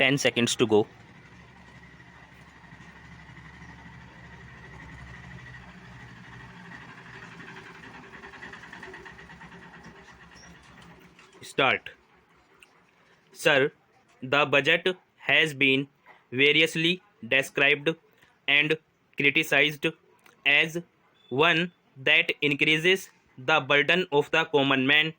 10 seconds to go. Start. Sir, the budget has been variously described and criticized as one that increases the burden of the common man,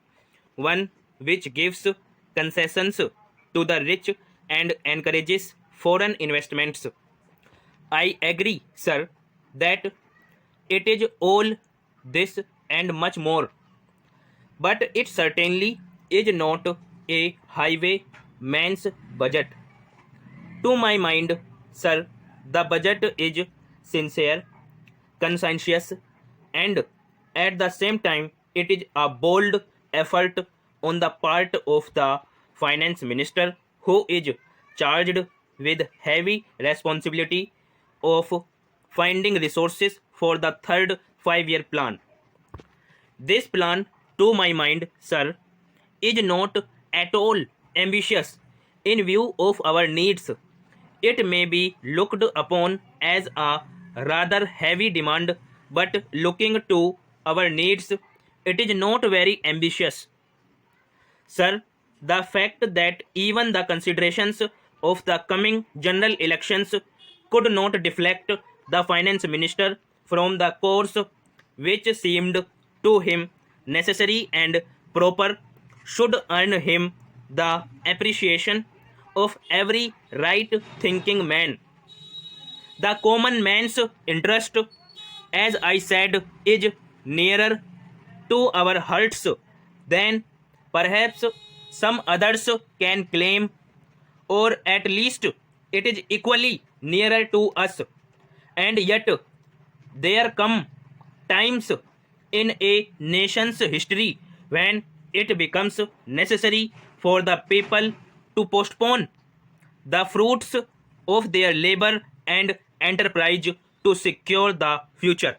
one which gives concessions to the rich and encourages foreign investments. I agree, sir, that it is all this and much more, but it certainly is not a highwayman's budget. To my mind, sir, the budget is sincere, conscientious, and at the same time, it is a bold effort on the part of the finance minister who is charged with heavy responsibility of finding resources for the third 5-year plan. This plan, to my mind, sir, is not at all ambitious in view of our needs. It may be looked upon as a rather heavy demand, but looking to our needs, it is not very ambitious. Sir, the fact that even the considerations of the coming general elections could not deflect the finance minister from the course which seemed to him necessary and proper should earn him the appreciation of every right thinking man. The common man's interest, as I said, is nearer to our hearts than perhaps some others can claim, or at least it is equally nearer to us. And yet, there come times in a nation's history when it becomes necessary for the people to postpone the fruits of their labor and enterprise to secure the future.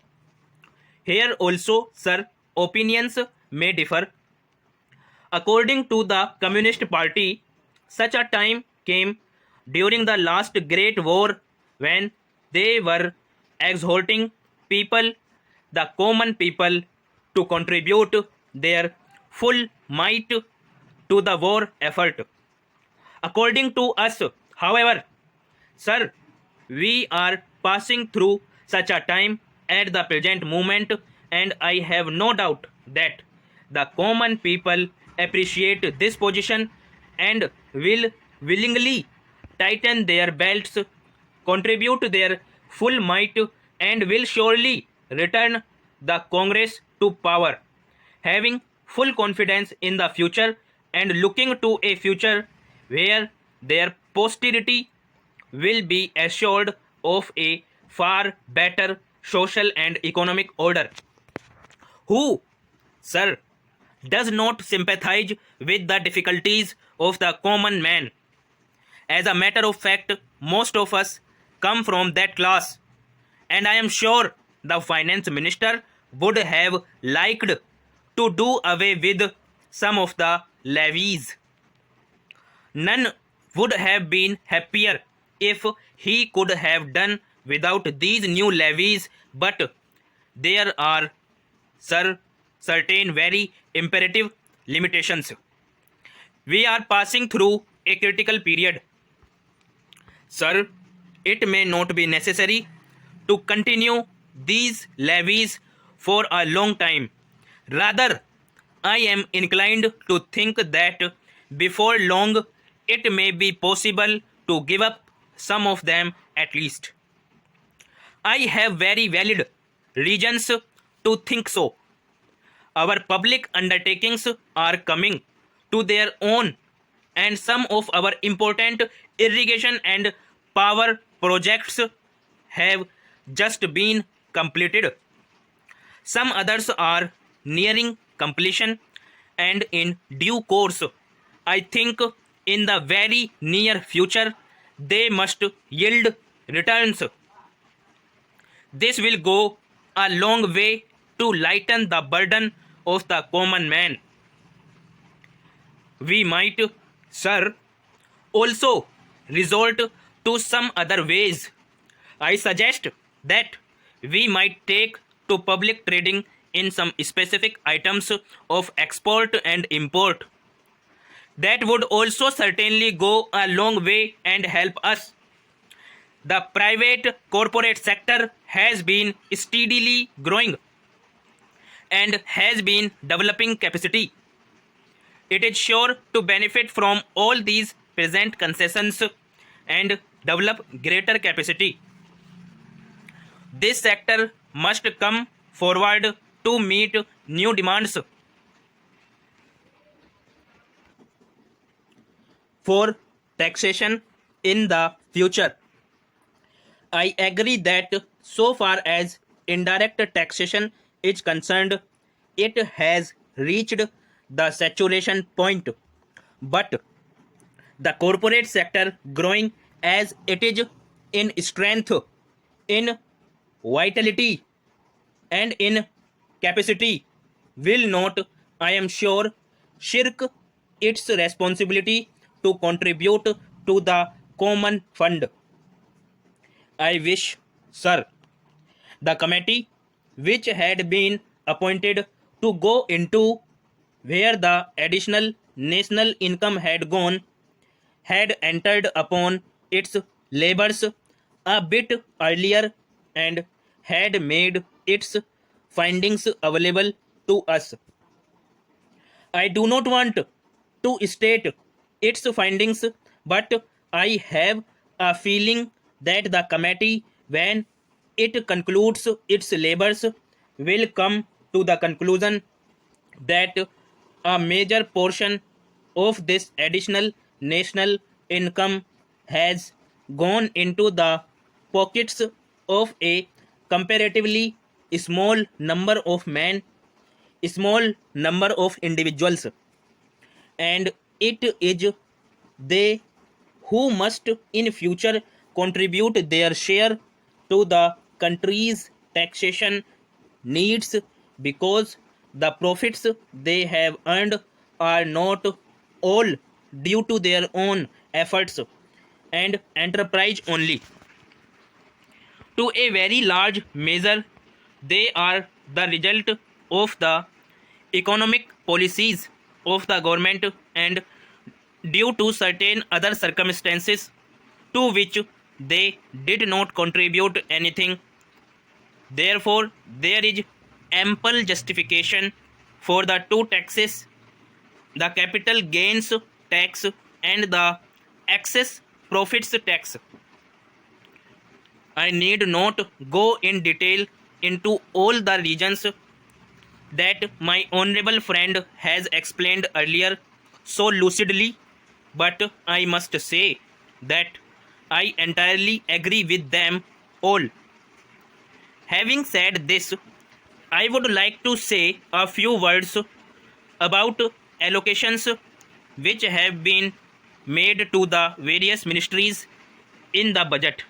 Here also, sir, opinions may differ. According to the Communist Party, such a time came during the last Great War when they were exhorting people, the common people, to contribute their full might to the war effort. According to us, however, sir, we are passing through such a time at the present moment, and I have no doubt that the common people appreciate this position and will willingly tighten their belts, contribute their full might, and will surely return the Congress to power, having full confidence in the future and looking to a future where their posterity will be assured of a far better social and economic order. Who, sir, does not sympathize with the difficulties of the common man? As a matter of fact, most of us come from that class, and I am sure the finance minister would have liked to do away with some of the levies. None would have been happier if he could have done without these new levies, but there are, sir, certain very imperative limitations. We are passing through a critical period. Sir, it may not be necessary to continue these levies for a long time. Rather, I am inclined to think that before long it may be possible to give up some of them at least. I have very valid reasons to think so. Our public undertakings are coming to their own, and some of our important irrigation and power projects have just been completed. Some others are nearing completion, and in due course, I think in the very near future, they must yield returns. This will go a long way to lighten the burden of the common man. We might, sir, also resort to some other ways. I suggest that we might take to public trading in some specific items of export and import. That would also certainly go a long way and help us. The private corporate sector has been steadily growing and has been developing capacity. It is sure to benefit from all these present concessions and develop greater capacity. This sector must come forward to meet new demands for taxation in the future. I agree that so far as indirect taxation is concerned, it has reached the saturation point. But the corporate sector growing as it is in strength, in vitality, and in capacity will not, I am sure, shirk its responsibility to contribute to the common fund. I wish, sir, the committee which had been appointed to go into where the additional national income had gone had entered upon its labors a bit earlier and had made its findings available to us. I do not want to state its findings, but I have a feeling that the committee, when it concludes its labors, will come to the conclusion that a major portion of this additional national income has gone into the pockets of a comparatively small number of individuals, and it is they who must in future contribute their share to the country's taxation needs, because the profits they have earned are not all due to their own efforts and enterprise only. To a very large measure, they are the result of the economic policies of the government and due to certain other circumstances to which they did not contribute anything. Therefore, there is ample justification for the two taxes, the capital gains tax and the excess profits tax. I need not go in detail into all the reasons that my honorable friend has explained earlier so lucidly, but I must say that I entirely agree with them all. Having said this, I would like to say a few words about allocations which have been made to the various ministries in the budget.